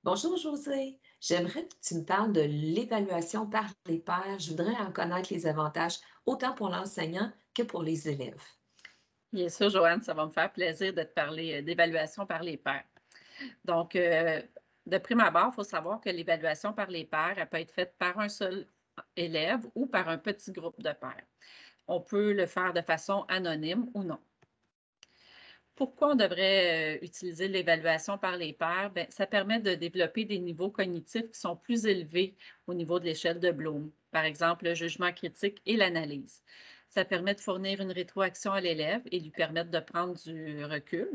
Bonjour José, j'aimerais que tu me parles de l'évaluation par les pairs. Je voudrais en connaître les avantages, autant pour l'enseignant que pour les élèves. Bien sûr, Joanne, ça va me faire plaisir de te parler d'évaluation par les pairs. Donc, de prime abord, il faut savoir que l'évaluation par les pairs, elle peut être faite par un seul élève ou par un petit groupe de pairs. On peut le faire de façon anonyme ou non. Pourquoi on devrait utiliser l'évaluation par les pairs? Bien, ça permet de développer des niveaux cognitifs qui sont plus élevés au niveau de l'échelle de Bloom, par exemple le jugement critique et l'analyse. Ça permet de fournir une rétroaction à l'élève et lui permettre de prendre du recul.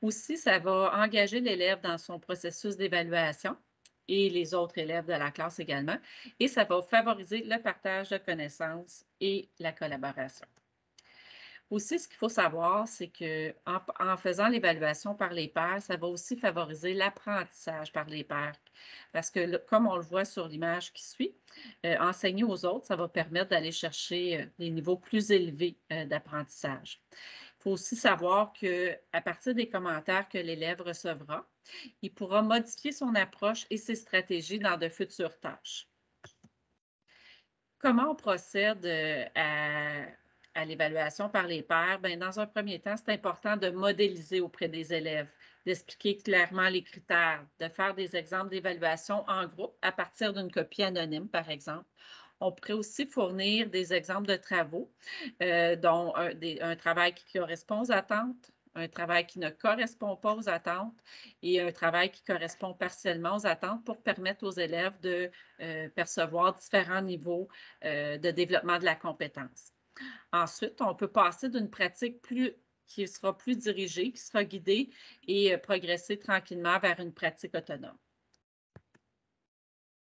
Aussi, ça va engager l'élève dans son processus d'évaluation et les autres élèves de la classe également, et ça va favoriser le partage de connaissances et la collaboration. Aussi, ce qu'il faut savoir, c'est qu'en faisant l'évaluation par les pairs, ça va aussi favoriser l'apprentissage par les pairs. Parce que, comme on le voit sur l'image qui suit, enseigner aux autres, ça va permettre d'aller chercher des niveaux plus élevés d'apprentissage. Il faut aussi savoir qu'à partir des commentaires que l'élève recevra, il pourra modifier son approche et ses stratégies dans de futures tâches. Comment on procède à l'évaluation par les pairs? Bien, dans un premier temps, c'est important de modéliser auprès des élèves, d'expliquer clairement les critères, de faire des exemples d'évaluation en groupe à partir d'une copie anonyme, par exemple. On pourrait aussi fournir des exemples de travaux, dont un travail qui correspond aux attentes, un travail qui ne correspond pas aux attentes et un travail qui correspond partiellement aux attentes pour permettre aux élèves de percevoir différents niveaux de développement de la compétence. Ensuite, on peut passer d'une pratique qui sera plus dirigée, qui sera guidée et progresser tranquillement vers une pratique autonome.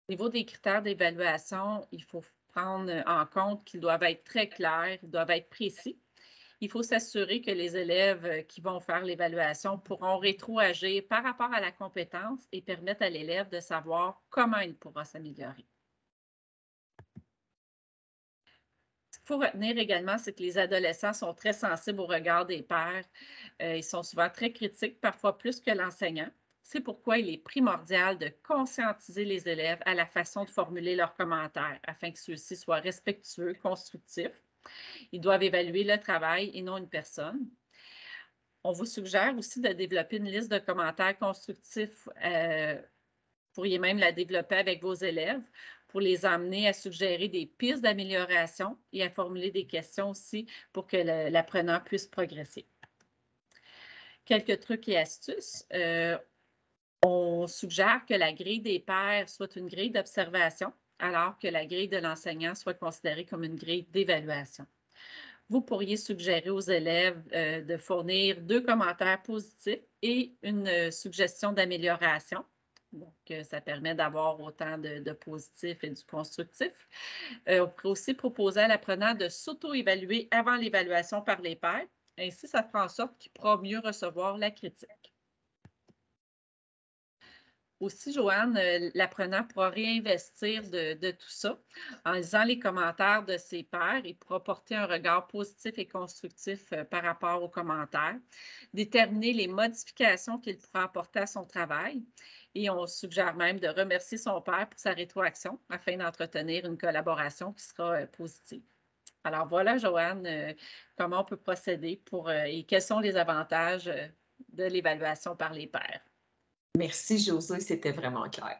Au niveau des critères d'évaluation, il faut prendre en compte qu'ils doivent être très clairs, ils doivent être précis. Il faut s'assurer que les élèves qui vont faire l'évaluation pourront rétroagir par rapport à la compétence et permettre à l'élève de savoir comment il pourra s'améliorer. Ce qu'il faut retenir également, c'est que les adolescents sont très sensibles au regard des pairs. Ils sont souvent très critiques, parfois plus que l'enseignant. C'est pourquoi il est primordial de conscientiser les élèves à la façon de formuler leurs commentaires afin que ceux-ci soient respectueux, constructifs. Ils doivent évaluer le travail et non une personne. On vous suggère aussi de développer une liste de commentaires constructifs. Vous pourriez même la développer avec vos élèves pour les amener à suggérer des pistes d'amélioration et à formuler des questions aussi pour que l'apprenant puisse progresser. Quelques trucs et astuces. On suggère que la grille des pairs soit une grille d'observation, alors que la grille de l'enseignant soit considérée comme une grille d'évaluation. Vous pourriez suggérer aux élèves de fournir 2 commentaires positifs et une suggestion d'amélioration. Donc, ça permet d'avoir autant de positif et du constructif. On pourrait aussi proposer à l'apprenant de s'auto-évaluer avant l'évaluation par les pairs. Ainsi, ça fera en sorte qu'il pourra mieux recevoir la critique. Aussi, Joanne, l'apprenant pourra réinvestir de tout ça en lisant les commentaires de ses pairs. Il pourra porter un regard positif et constructif par rapport aux commentaires, déterminer les modifications qu'il pourra apporter à son travail. Et on suggère même de remercier son père pour sa rétroaction afin d'entretenir une collaboration qui sera positive. Alors voilà, Joanne, comment on peut procéder et quels sont les avantages de l'évaluation par les pairs. Merci José, c'était vraiment clair.